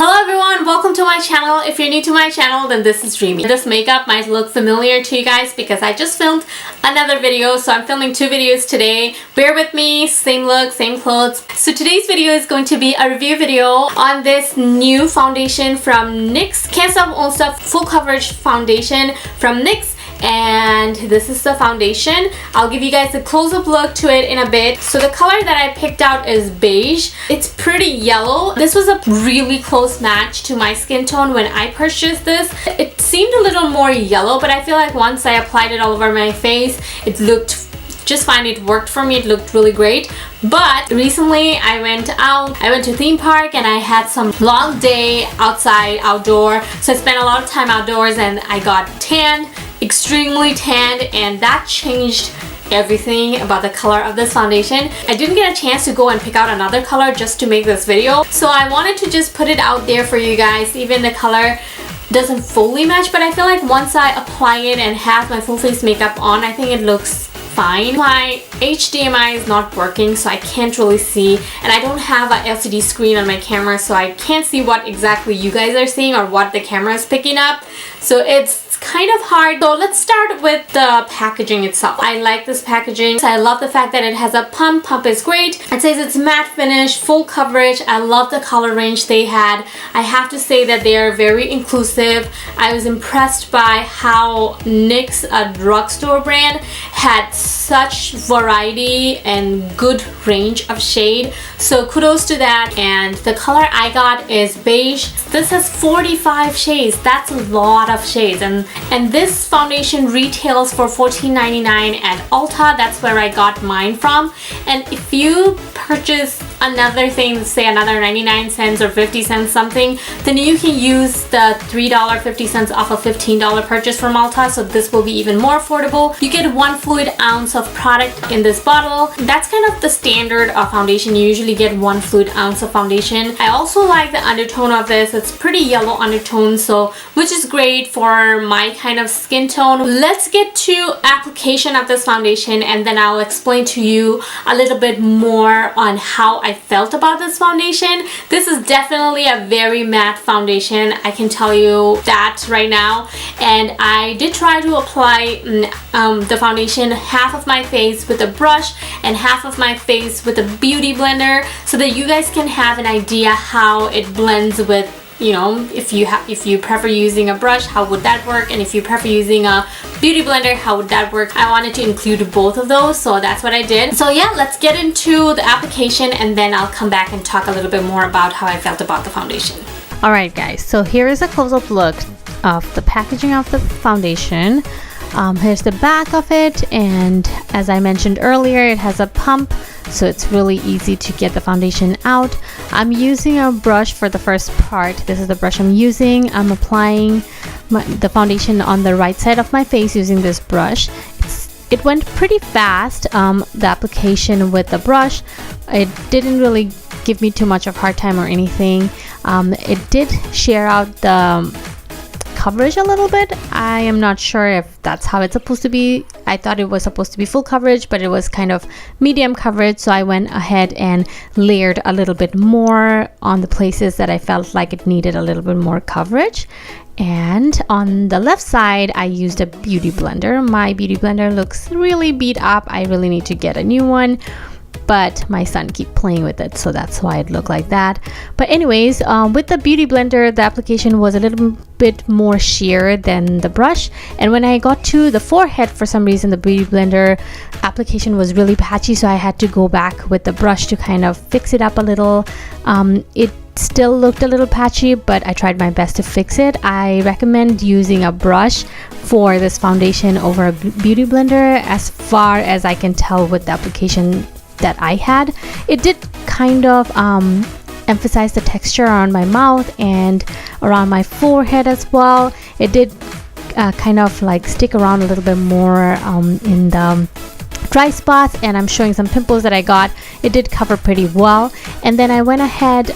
Hello everyone, welcome to my channel. If you're new to my channel, then this is Rimi. This makeup might look familiar to you guys because I just filmed another video, so I'm filming two videos today. Bear with me, same look, same clothes. So today's video is going to be a review video on this new foundation from NYX. Can't Stop Won't Stop Full Coverage Foundation from NYX. And this is the foundation. I'll give you guys a close-up look to it in a bit. So the color that I picked out is beige. It's pretty yellow. This was a really close match to my skin tone when I purchased this. It seemed a little more yellow, but I feel like once I applied it all over my face, it looked just fine. It worked for me. It looked really great. But recently I went to theme park and I had some long day outside, outdoor. So I spent a lot of time outdoors and I got tanned, extremely tanned, and that changed everything about the color of this foundation. I didn't get a chance to go and pick out another color just to make this video, so I wanted to just put it out there for you guys. Even the color doesn't fully match, but I feel like once I apply it and have my full face makeup on, I think it looks fine. My HDMI is not working, so I can't really see, and I don't have a LCD screen on my camera, so I can't see what exactly you guys are seeing or what the camera is picking up, so it's kind of hard. So let's start with the packaging itself. I like this packaging. So I love the fact that it has a pump. Pump is great. It says it's matte finish, full coverage. I love the color range they had. I have to say that they are very inclusive. I was impressed by how NYX, a drugstore brand, had such variety and good range of shade. So kudos to that. And the color I got is beige. This has 45 shades. That's a lot of shades. And this foundation retails for $14.99 at Ulta. That's where I got mine from. And if you purchase another thing, say another 99 cents or 50 cents something, then you can use the $3.50 off a $15 purchase from Ulta. So this will be even more affordable. You get 1 fluid ounce of product in this bottle. That's kind of the standard of foundation. You usually get 1 fluid ounce of foundation. I also like the undertone of this. It's pretty yellow undertone, so which is great for my kind of skin tone. Let's get to application of this foundation, and then I'll explain to you a little bit more on how I felt about this foundation. This is definitely a very matte foundation, I can tell you that right now. And I did try to apply the foundation half of my face with a brush and half of my face with a beauty blender, so that you guys can have an idea how it blends with, you know, if you prefer using a brush, how would that work, and if you prefer using a beauty blender, how would that work. I wanted to include both of those, so that's what I did. So yeah, let's get into the application, and then I'll come back and talk a little bit more about how I felt about the foundation. Alright guys, so here is a close-up look of the packaging of the foundation. Here's the back of it, and as I mentioned earlier, it has a pump, so it's really easy to get the foundation out. I'm using a brush for the first part. This is the brush I'm using. I'm applying the foundation on the right side of my face using this brush. It went pretty fast, the application with the brush. It didn't really give me too much of a hard time or anything. It did share out the coverage a little bit. I am not sure if that's how it's supposed to be. I thought it was supposed to be full coverage, but it was kind of medium coverage, so I went ahead and layered a little bit more on the places that I felt like it needed a little bit more coverage. And on the left side, I used a beauty blender. My beauty blender looks really beat up. I really need to get a new one, but my son keep playing with it, so that's why it looked like that. But anyways, with the beauty blender, the application was a little bit more sheer than the brush, and when I got to the forehead, for some reason the beauty blender application was really patchy, so I had to go back with the brush to kind of fix it up a little. It still looked a little patchy, but I tried my best to fix it. I recommend using a brush for this foundation over a beauty blender, as far as I can tell with the application that I had. It did kind of emphasize the texture on my mouth and around my forehead as well. It did kind of like stick around a little bit more in the dry spots, and I'm showing some pimples that I got. It did cover pretty well. And then I went ahead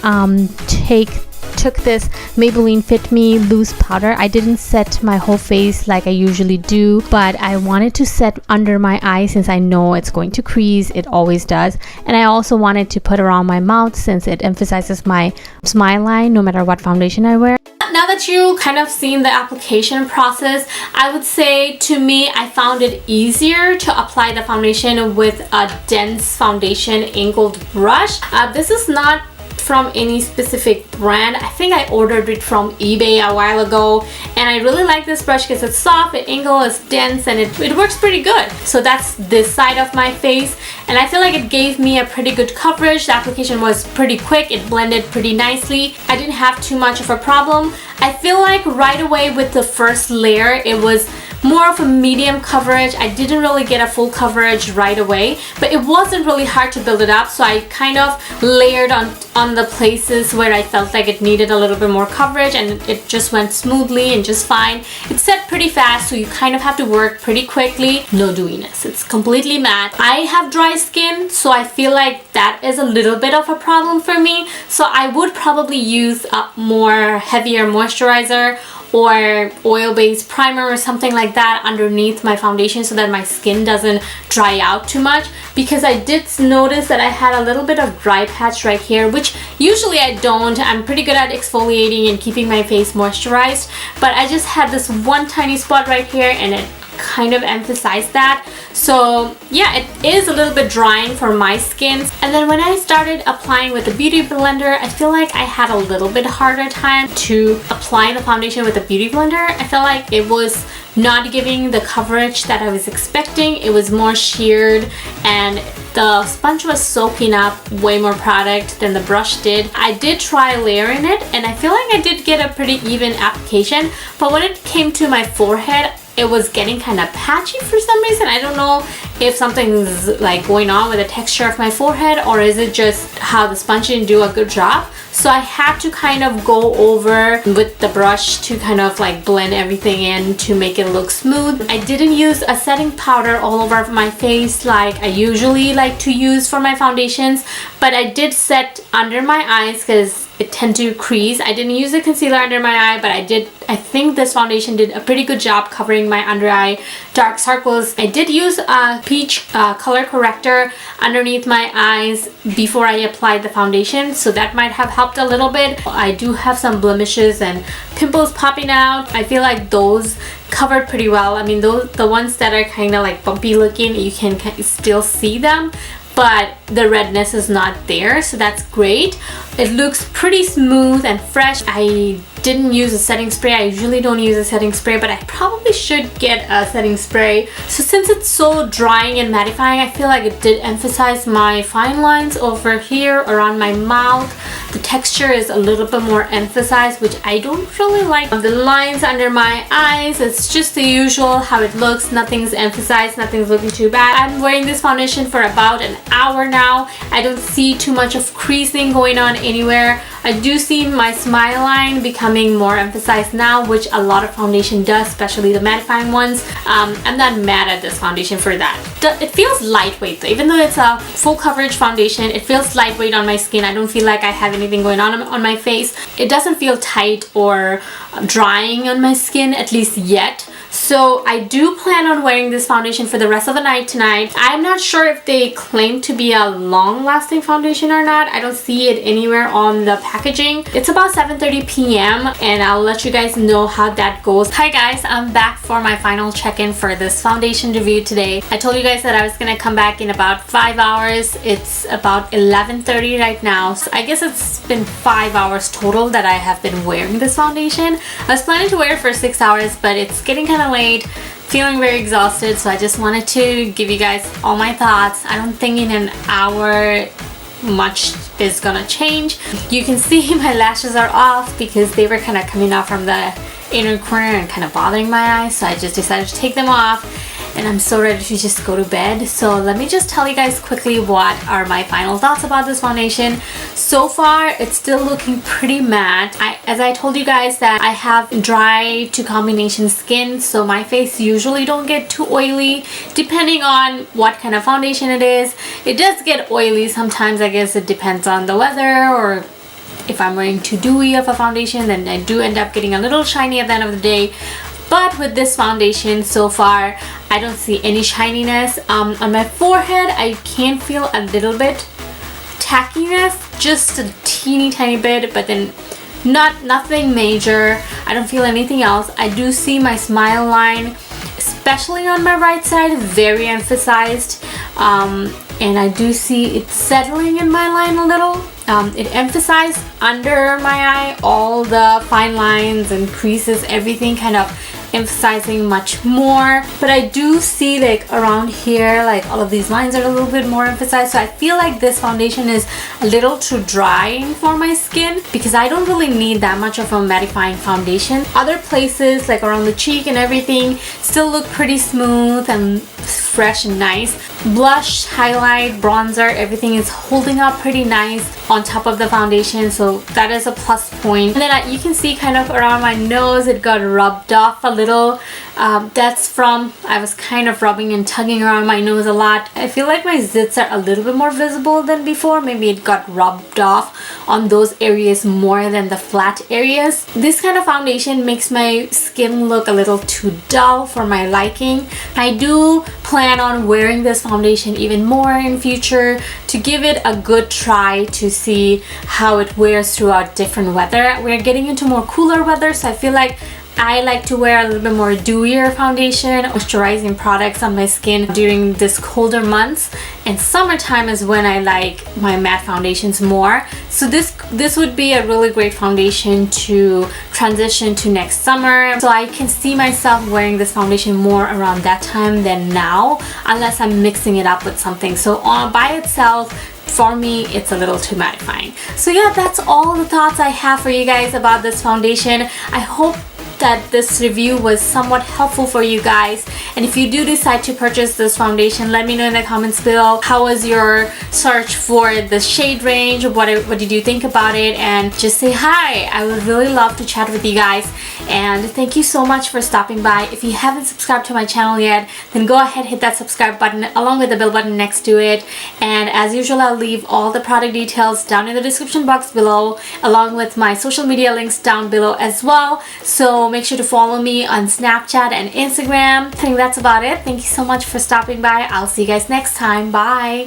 take took this Maybelline Fit Me loose powder. I didn't set my whole face like I usually do, but I wanted to set under my eye since I know it's going to crease. It always does. And I also wanted to put around my mouth since it emphasizes my smile line no matter what foundation I wear. Now that you kind of seen the application process, I would say to me, I found it easier to apply the foundation with a dense foundation angled brush. This is not from any specific brand. I think I ordered it from eBay a while ago, and I really like this brush because it's soft, it angles, it's dense, and it works pretty good. So that's this side of my face, and I feel like it gave me a pretty good coverage. The application was pretty quick, it blended pretty nicely. I didn't have too much of a problem. I feel like right away with the first layer, it was more of a medium coverage. I didn't really get a full coverage right away, but it wasn't really hard to build it up, so I kind of layered on the places where I felt like it needed a little bit more coverage, and it just went smoothly and just fine. It set pretty fast, so you kind of have to work pretty quickly. No dewiness, it's completely matte. I have dry skin, so I feel like that is a little bit of a problem for me, so I would probably use a more heavier moisturizer or oil-based primer or something like that underneath my foundation so that my skin doesn't dry out too much, because I did notice that I had a little bit of dry patch right here, which usually I don't. I'm pretty good at exfoliating and keeping my face moisturized, but I just had this one tiny spot right here, and it kind of emphasized that. So yeah, it is a little bit drying for my skin. And then when I started applying with the beauty blender, I feel like I had a little bit harder time to apply the foundation with the beauty blender. I felt like it was not giving the coverage that I was expecting. It was more sheared, and the sponge was soaking up way more product than the brush did. I did try layering it, and I feel like I did get a pretty even application, but when it came to my forehead, it was getting kind of patchy for some reason. I don't know if something's like going on with the texture of my forehead, or is it just how the sponge didn't do a good job. So I had to kind of go over with the brush to kind of like blend everything in to make it look smooth. I didn't use a setting powder all over my face like I usually like to use for my foundations, but I did set under my eyes because it tend to crease. I didn't use a concealer under my eye, but I think this foundation did a pretty good job covering my under eye dark circles. I did use a peach color corrector underneath my eyes before I applied the foundation, so that might have helped a little bit. I do have some blemishes and pimples popping out. I feel like those covered pretty well. I mean, the ones that are kind of like bumpy looking, you can still see them, but the redness is not there, so that's great. It looks pretty smooth and fresh. I didn't use a setting spray. I usually don't use a setting spray, but I probably should get a setting spray. So since it's so drying and mattifying, I feel like it did emphasize my fine lines over here around my mouth. The texture is a little bit more emphasized, which I don't really like. The lines under my eyes, it's just the usual how it looks. Nothing's emphasized, nothing's looking too bad. I'm wearing this foundation for about an hour now. I don't see too much of creasing going on anywhere. I do see my smile line becoming more emphasized now, which a lot of foundation does, especially the mattifying ones. I'm not mad at this foundation for that. It feels lightweight though. Even though it's a full coverage foundation, it feels lightweight on my skin. I don't feel like I have anything going on my face. It doesn't feel tight or drying on my skin, at least yet. So I do plan on wearing this foundation for the rest of the night tonight. I'm not sure if they claim to be a long-lasting foundation or not. I don't see it anywhere on the packaging. It's about 7:30 p.m. and I'll let you guys know how that goes. Hi guys, I'm back for my final check-in for this foundation review today. I told you guys that I was gonna come back in about 5 hours. It's about 11:30 right now, so I guess it's been 5 hours total that I have been wearing this foundation. I was planning to wear it for 6 hours, but it's getting kind of late, feeling very exhausted, so I just wanted to give you guys all my thoughts. I don't think in an hour much is gonna change. You can see my lashes are off because they were kind of coming off from the inner corner and kind of bothering my eyes, so I just decided to take them off, and I'm so ready to just go to bed. So let me just tell you guys quickly what are my final thoughts about this foundation. So far it's still looking pretty matte. As I told you guys that I have dry to combination skin, so my face usually don't get too oily depending on what kind of foundation it is. It does get oily sometimes. I guess it depends on the weather or If I'm wearing too dewy of a foundation, then I do end up getting a little shiny at the end of the day. But with this foundation so far, I don't see any shininess. On my forehead, I can feel a little bit tackiness, just a teeny tiny bit, but then nothing major. I don't feel anything else. I do see my smile line, especially on my right side, very emphasized. And I do see it settling in my line a little. It emphasized under my eye, all the fine lines and creases, everything kind of emphasizing much more. But I do see like around here, like all of these lines are a little bit more emphasized. So I feel like this foundation is a little too drying for my skin, because I don't really need that much of a mattifying foundation. Other places like around the cheek and everything still look pretty smooth and fresh and nice. Blush, highlight, bronzer, everything is holding up pretty nice on top of the foundation, so that is a plus point. And then you can see kind of around my nose, it got rubbed off a little. That's from, I was kind of rubbing and tugging around my nose a lot. I feel like my zits are a little bit more visible than before. Maybe it got rubbed off on those areas more than the flat areas. This kind of foundation makes my skin look a little too dull for my liking. I do plan on wearing this foundation even more in future to give it a good try to see how it wears throughout different weather. We're getting into more cooler weather, so I feel like I like to wear a little bit more dewier foundation, moisturizing products on my skin during this colder months, and summertime is when I like my matte foundations more. So this would be a really great foundation to transition to next summer. So I can see myself wearing this foundation more around that time than now, unless I'm mixing it up with something. So by itself, for me, it's a little too mattifying. So yeah, that's all the thoughts I have for you guys about this foundation. I hope that this review was somewhat helpful for you guys, and if you do decide to purchase this foundation, let me know in the comments below how was your search for the shade range, what did you think about it, and just say hi. I would really love to chat with you guys, and thank you so much for stopping by. If you haven't subscribed to my channel yet, then go ahead, hit that subscribe button along with the bell button next to it, and as usual, I'll leave all the product details down in the description box below, along with my social media links down below as well. So make sure to follow me on Snapchat and Instagram. I think that's about it. Thank you so much for stopping by. I'll see you guys next time. Bye.